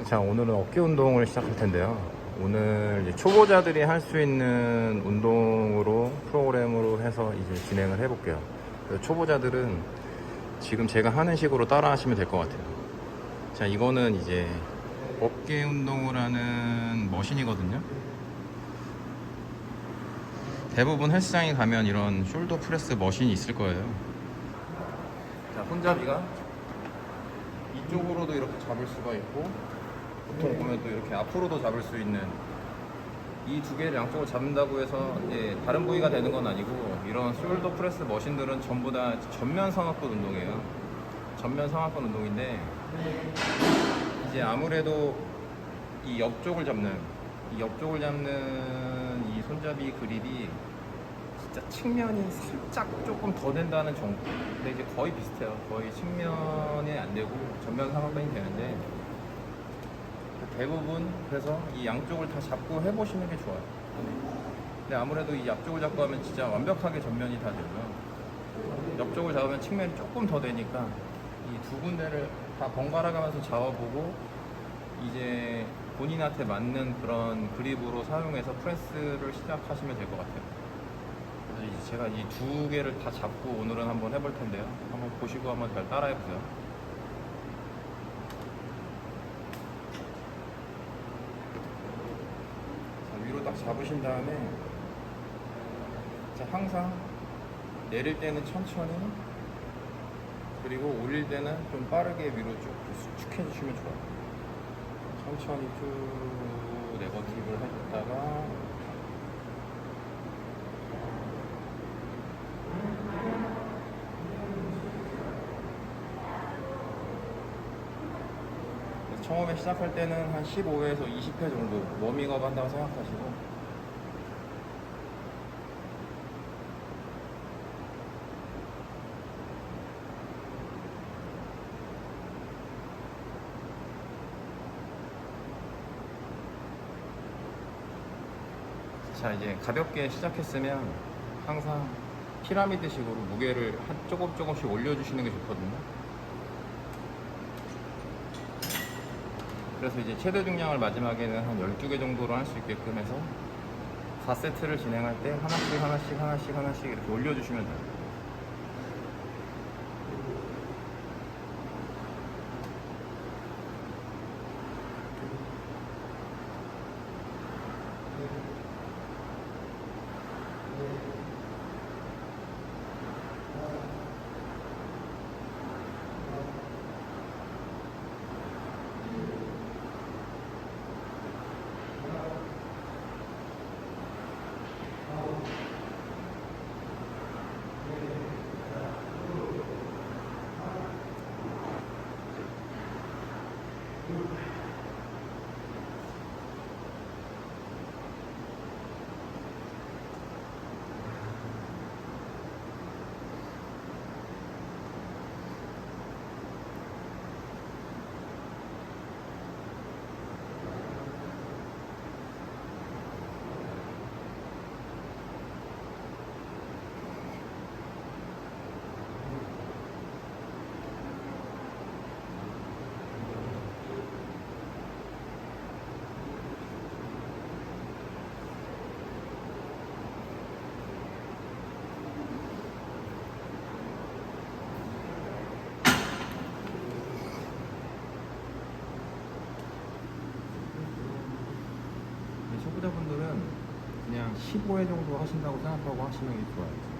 자, 오늘은 어깨 운동을 시작할 텐데요. 오늘 이제 초보자들이 할 수 있는 운동으로 프로그램으로 해서 이제 진행을 해볼게요. 그래서 초보자들은 지금 제가 하는 식으로 따라 하시면 될 것 같아요. 자, 이거는 이제 어깨 운동을 하는 머신이거든요. 대부분 헬스장에 가면 이런 숄더 프레스 머신이 있을 거예요. 자, 손잡이가 이쪽으로도 이렇게 잡을 수가 있고, 보통 보면 또 이렇게 앞으로도 잡을 수 있는, 이 두 개를 양쪽으로 잡는다고 해서 이제 다른 부위가 되는 건 아니고, 이런 숄더 프레스 머신들은 전부 다 전면 상하권 운동이에요. 전면 상하권 운동인데, 이제 아무래도 이 옆쪽을 잡는 이 손잡이 그립이 진짜 측면이 살짝 조금 더 된다는 정도. 근데 이제 거의 비슷해요. 거의 측면이 안 되고 전면 상하권이 되는데, 대부분 그래서 이 양쪽을 다 잡고 해보시는 게 좋아요. 근데 아무래도 이 앞쪽을 잡고 하면 진짜 완벽하게 전면이 다 되고요. 옆쪽을 잡으면 측면이 조금 더 되니까 이 두 군데를 다 번갈아 가면서 잡아보고, 이제 본인한테 맞는 그런 그립으로 사용해서 프레스를 시작하시면 될 것 같아요. 그래서 이제 제가 이 두 개를 다 잡고 오늘은 한번 해볼 텐데요. 한번 보시고 한번 잘 따라해 보세요. 자, 위로 딱 잡으신 다음에, 자, 항상 내릴 때는 천천히, 그리고 올릴 때는 좀 빠르게 위로 쭉 수축해 주시면 좋아요. 천천히 쭉 네거티브를 해줬다가, 처음에 시작할 때는 한 15회에서 20회 정도 워밍업 한다고 생각하시고, 자, 이제 가볍게 시작했으면 항상 피라미드 식으로 무게를 조금씩 올려주시는 게 좋거든요. 그래서 이제 최대 중량을 마지막에는 한 12개 정도로 할 수 있게끔 해서 4세트를 진행할 때 하나씩 이렇게 올려주시면 돼요. 초보자분들은 그냥 15회 정도 하신다고 생각하고 하시는 게 좋아요.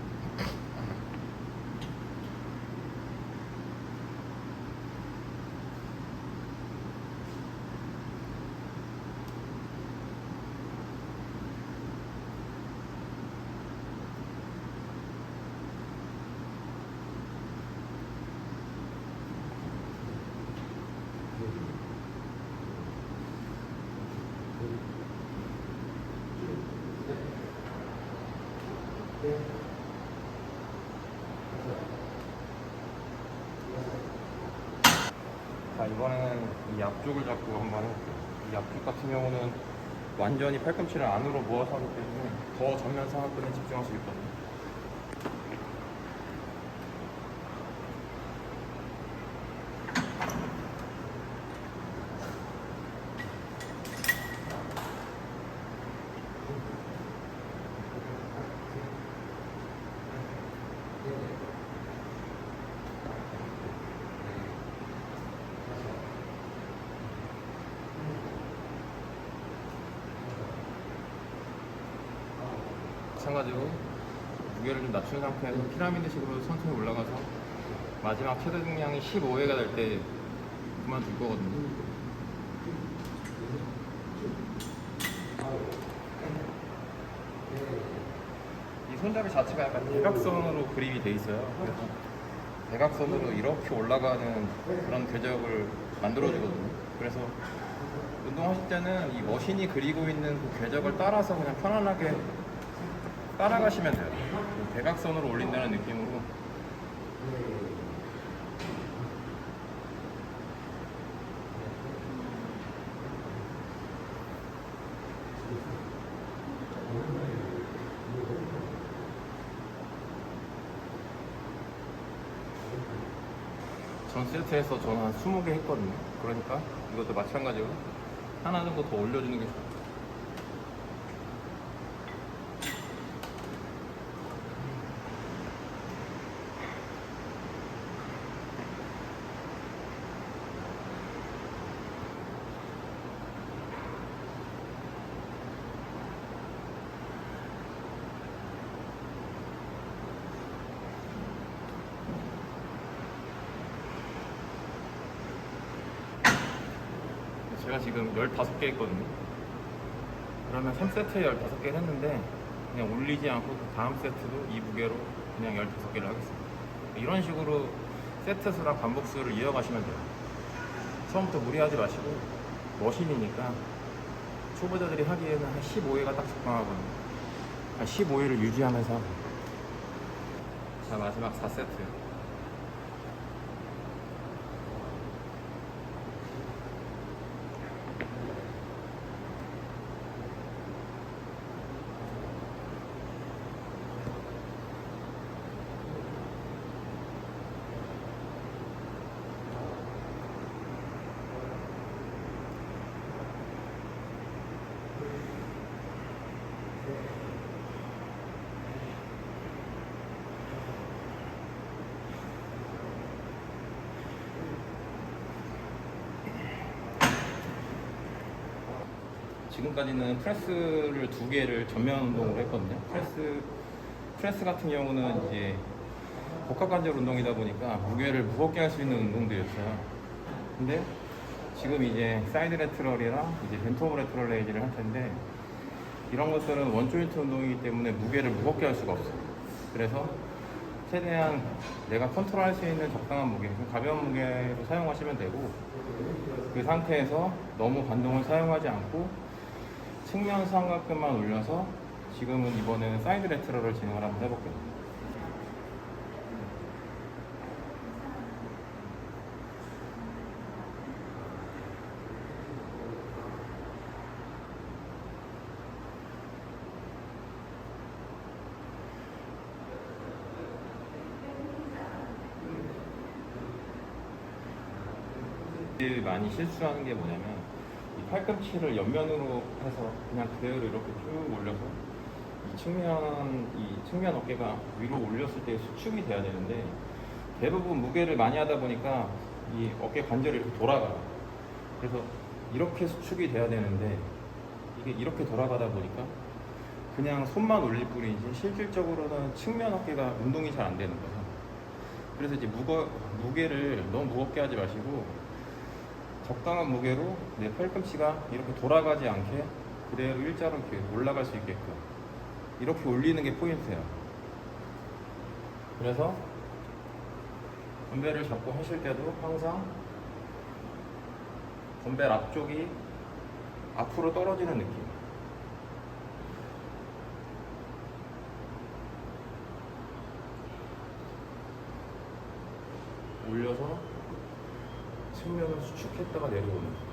자, 이번에는 이 앞쪽을 잡고 한번 해볼게요. 이 앞쪽 같은 경우는 완전히 팔꿈치를 안으로 모아서 하기 때문에 더 전면 상하근에 집중할 수 있거든요. 마찬가지로 무게를 좀 낮춘 상태에서 피라미드식으로 천천히 올라가서 마지막 최대 중량이 15회가 될 때 그만둘 거거든요. 이 손잡이 자체가 약간 대각선으로 그립이 돼 있어요. 그래서 대각선으로 이렇게 올라가는 그런 궤적을 만들어주거든요. 그래서 운동하실 때는 이 머신이 그리고 있는 그 궤적을 따라서 그냥 편안하게 따라가시면 돼요. 대각선으로 올린다는 느낌으로. 전 세트에서 저는 한 20개 했거든요. 그러니까 이것도 마찬가지로 하나 정도 더 올려주는 게 좋아요. 제가 지금 15개 했거든요. 그러면 3세트에 15개를 했는데 그냥 올리지 않고 다음 세트도 이 무게로 그냥 15개를 하겠습니다. 이런 식으로 세트 수랑 반복 수를 이어가시면 돼요. 처음부터 무리하지 마시고 머신이니까 초보자들이 하기에는 한 15회가 딱 적당하거든요. 한 15회를 유지하면서. 자, 마지막 4세트. 지금까지는 프레스를 2개를 전면 운동으로 했거든요. 프레스 같은 경우는 이제 복합관절 운동이다 보니까 무게를 무겁게 할 수 있는 운동들이었어요. 근데 지금 이제 사이드 레트럴이랑 이제 벤토브 레트럴 레이즈를 할 텐데 이런 것들은 원조인트 운동이기 때문에 무게를 무겁게 할 수가 없어요. 그래서 최대한 내가 컨트롤할 수 있는 적당한 무게, 가벼운 무게로 사용하시면 되고 그 상태에서 너무 반동을 사용하지 않고 측면 삼각근만 올려서 지금은 이번에는 사이드 레트럴을 진행을 한번 해볼게요. 제일 많이 실수하는 게 뭐냐면 이 팔꿈치를 옆면으로 해서 그냥 그대로 이렇게 쭉 올려서 이 측면 어깨가 위로 올렸을 때 수축이 돼야 되는데 대부분 무게를 많이 하다 보니까 이 어깨 관절이 이렇게 돌아가요. 그래서 이렇게 수축이 돼야 되는데 이게 이렇게 돌아가다 보니까 그냥 손만 올릴 뿐이지 실질적으로는 측면 어깨가 운동이 잘 안 되는 거예요. 그래서 이제 무게를 너무 무겁게 하지 마시고 적당한 무게로 내 팔꿈치가 이렇게 돌아가지 않게 그대로 일자로 이렇게 올라갈 수 있게끔 이렇게 올리는 게 포인트예요. 그래서 덤벨을 잡고 하실 때도 항상 덤벨 앞쪽이 앞으로 떨어지는 느낌. 올려서 측면을 수축했다가 내려오는.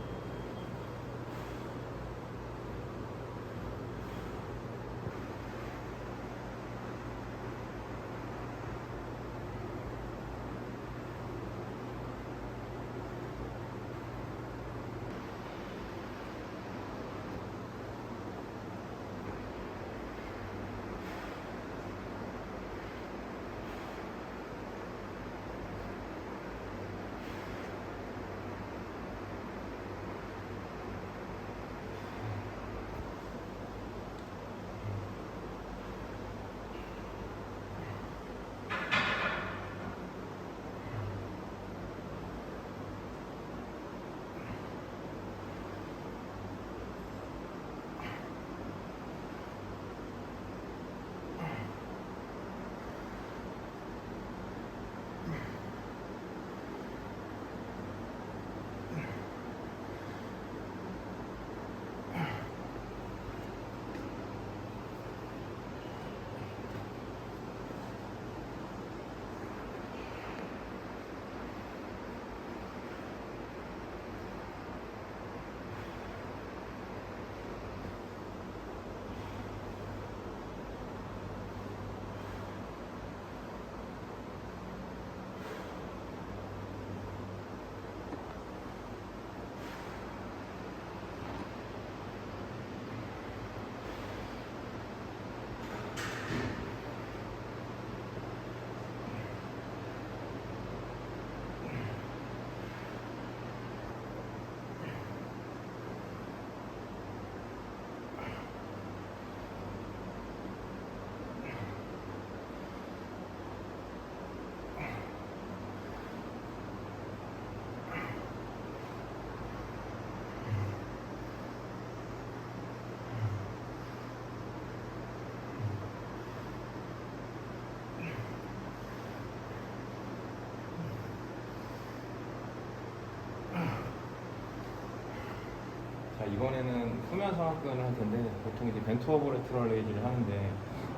자, 이번에는 후면 상하근을 할 텐데 보통 이제 벤트오버 레트럴 레이즈를 하는데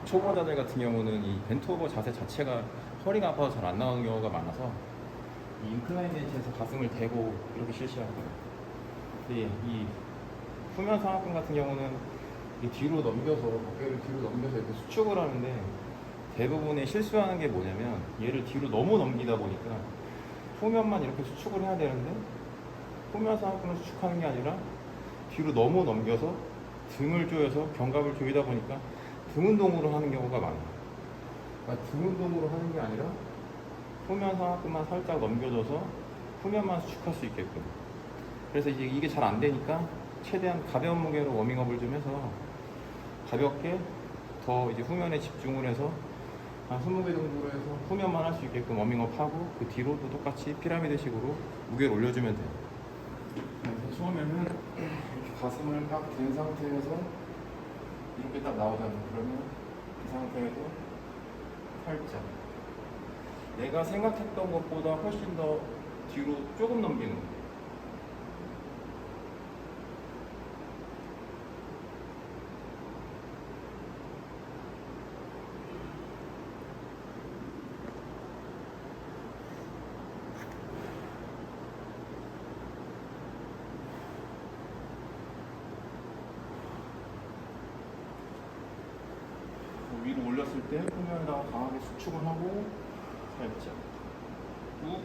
초보자들 같은 경우는 이 벤트오버 자세 자체가 허리가 아파서 잘 안 나오는 경우가 많아서 이 인클라인 벤치에서 가슴을 대고 이렇게 실시하거든요. 근데 이 후면 상하근 같은 경우는 이 뒤로 넘겨서 어깨를 뒤로 넘겨서 이렇게 수축을 하는데 대부분의 실수하는 게 뭐냐면 얘를 뒤로 너무 넘기다 보니까 후면만 이렇게 수축을 해야 되는데 후면 상하근을 수축하는 게 아니라 뒤로 너무 넘겨서 등을 조여서 견갑을 조이다 보니까 등 운동으로 하는 경우가 많아요. 그러니까 등 운동으로 하는 게 아니라 후면 상하근만 살짝 넘겨줘서 후면만 수축할 수 있게끔. 그래서 이제 이게 잘 안 되니까 최대한 가벼운 무게로 워밍업을 좀 해서 가볍게 더 이제 후면에 집중을 해서 한 20개 정도로 해서 후면만 할 수 있게끔 워밍업하고 그 뒤로도 똑같이 피라미드식으로 무게를 올려주면 돼요. 그래서 처음에는 이렇게 가슴을 딱 든 상태에서 이렇게 딱 나오잖아요. 그러면 이 상태에서 살짝 내가 생각했던 것보다 훨씬 더 뒤로 조금 넘기는 거예요. 위로 올렸을 때 후면에다가 강하게 수축을 하고 살짝 꾹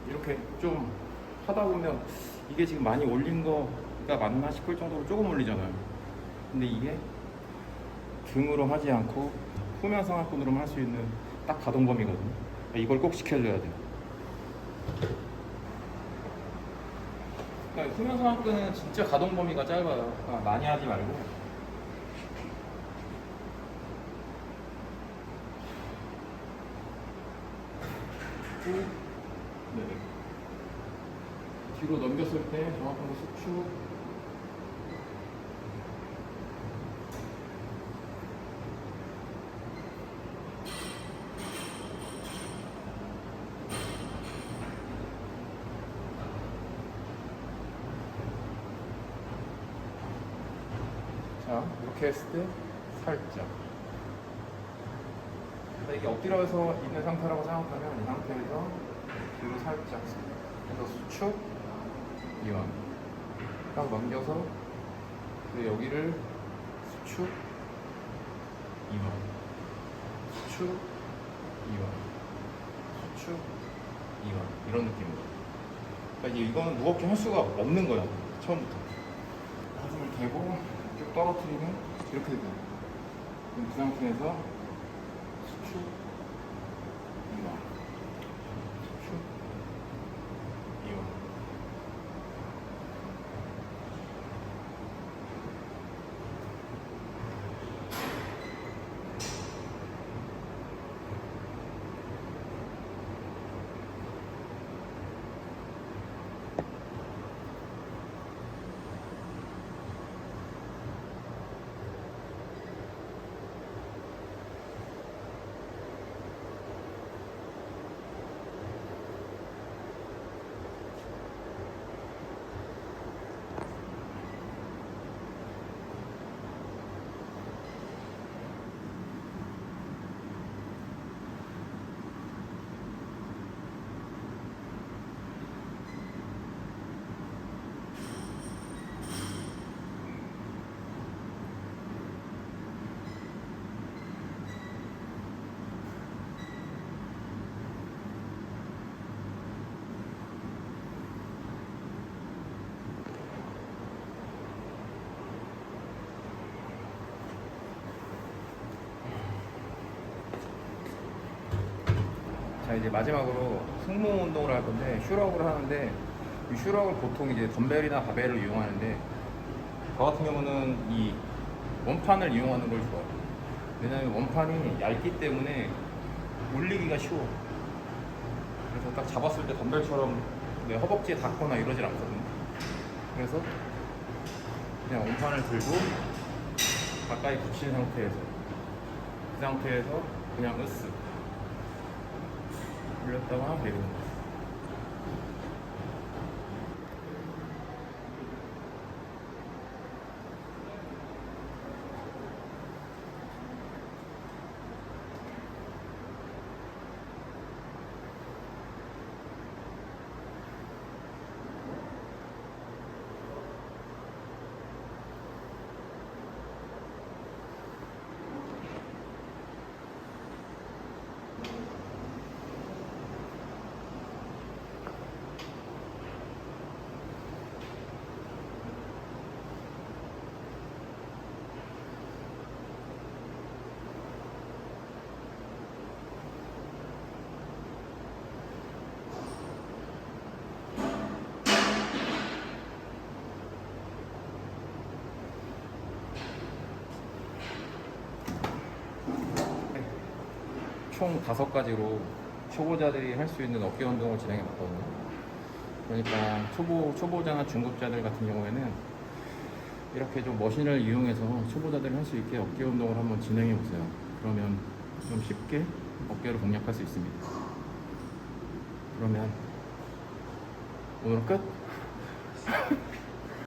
이렇게 좀 하다 보면 이게 지금 많이 올린 거가 맞나 싶을 정도로 조금 올리잖아요. 근데 이게 등으로 하지 않고 후면 상하근으로만 할 수 있는 딱 가동 범위거든요. 이걸 꼭 지켜줘야 돼요. 그러니까 후면 상하근은 진짜 가동 범위가 짧아요. 그러니까 많이 하지 말고 네. 뒤로 넘겼을 때 정확하게 수축 자, 이렇게 했을 때 살짝 이게 엎드려서 있는 상태라고 생각하면 이 상태에서 뒤로 살짝 해서 수축 이완 딱 넘겨서 여기를 수축 이완 수축 이완 수축 이완 이런 느낌으로. 그러니까 이제 이거는 무겁게 할 수가 없는 거야. 처음부터 가슴을 대고 쭉 떨어뜨리면 이렇게 돼요. 그럼 그 상태에서 수축 이완 수축 이완. 자, 이제 마지막으로 승모 운동을 할 건데 슈럭을 하는데 이 슈럭을 보통 이제 덤벨이나 바벨을 이용하는데 저 같은 경우는 이 원판을 이용하는 걸 좋아해요. 왜냐면 원판이 얇기 때문에 올리기가 쉬워. 그래서 딱 잡았을 때 덤벨처럼 내 허벅지에 닿거나 이러질 않거든요. 그래서 그냥 원판을 들고 가까이 붙인 상태에서 그 상태에서 그냥 으쓱 올렸다가 하면 되거든요. 총 5가지로 초보자들이 할 수 있는 어깨 운동을 진행해 봤거든요. 그러니까 초보자나 중급자들 같은 경우에는 이렇게 좀 머신을 이용해서 초보자들이 할 수 있게 어깨 운동을 한번 진행해 보세요. 그러면 좀 쉽게 어깨를 공략할 수 있습니다. 그러면 오늘 끝?